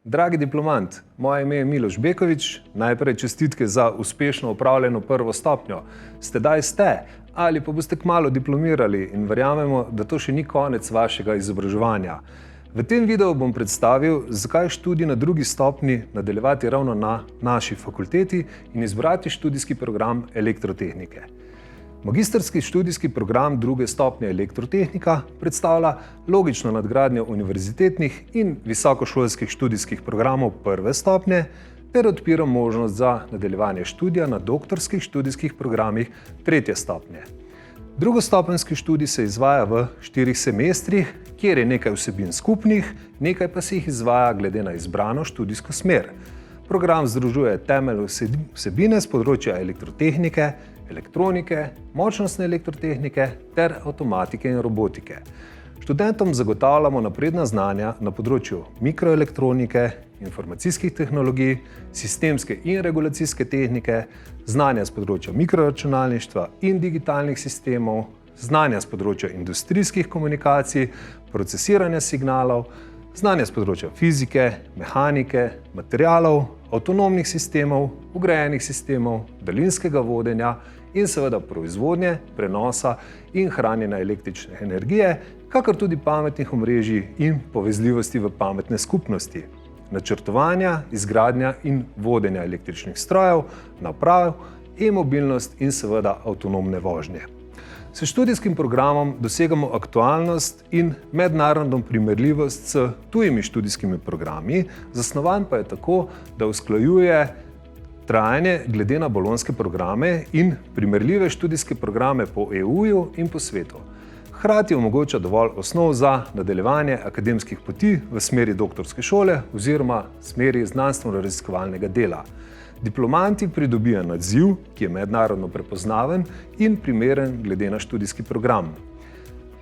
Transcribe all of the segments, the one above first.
Dragi diplomant, moje ime je Miloš Bekovič. Najprej čestitke za uspešno opravljeno prvo stopnjo. Ste, ali pa boste kmalu diplomirali in verjamemo, da to še ni konec vašega izobraževanja. V tem videu bom predstavil, zakaj študij na drugi stopnji nadaljevati ravno na naši fakulteti in izbrati študijski program elektrotehnike. Magistrski študijski program druge stopnje elektrotehnika predstavlja logično nadgradnjo univerzitetnih in visokošolskih študijskih programov prve stopnje ter odpira možnost za nadaljevanje študija na doktorskih študijskih programih tretje stopnje. Drugostopenjski študij se izvaja v 4 semestrih, kjer je nekaj vsebin skupnih, nekaj pa se jih izvaja glede na izbrano študijsko smer. Program združuje temeljne vsebine z področja elektrotehnike, elektronike, močnostne elektrotehnike ter avtomatike in robotike. Študentom zagotavljamo napredna znanja na področju mikroelektronike, informacijskih tehnologij, sistemske in regulacijske tehnike, znanja z področja mikroračunalništva in digitalnih sistemov, znanja z področja industrijskih komunikacij, procesiranja signalov, znanja z področja fizike, mehanike, materialov, avtonomnih sistemov, vgrajenih sistemov, daljinskega vodenja in seveda proizvodnje, prenosa in hranjenja električne energije, kakor tudi pametnih omrežij in povezljivosti v pametne skupnosti, načrtovanja, izgradnja in vodenja električnih strojev, naprav, e-mobilnost in seveda avtonomne vožnje. S študijskim programom dosegamo aktualnost in mednarodno primerljivost s tujimi študijskimi programi, zasnovan pa je tako, da usklajuje trajanje glede na bolonjske programe in primerljive študijske programe po EU-ju in po svetu. Hkrati omogoča dovolj osnov za nadaljevanje akademskih poti v smeri doktorske šole oziroma smeri znanstveno-raziskovalnega dela. Diplomanti pridobijo naziv, ki je mednarodno prepoznaven in primeren glede na študijski program.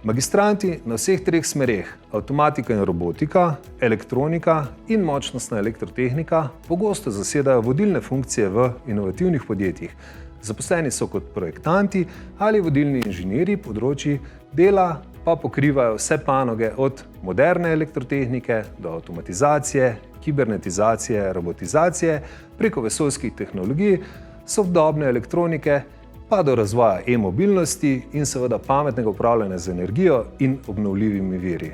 Magistranti na vseh 3 smereh, avtomatika in robotika, elektronika in močnostna elektrotehnika, pogosto zasedajo vodilne funkcije v inovativnih podjetjih. Zaposleni so kot projektanti ali vodilni inženirji področji dela, pa pokrivajo vse panoge od moderne elektrotehnike do avtomatizacije, kibernetizacije, robotizacije, preko vesoljskih tehnologij, sodobne elektronike, pa do razvoja e-mobilnosti in seveda pametnega upravljanja z energijo in obnovljivimi viri.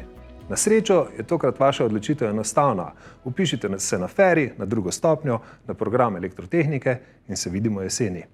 Na srečo je tokrat vaša odločitev enostavna. Vpišite se na FERI, na drugo stopnjo, na program elektrotehnike in se vidimo jeseni.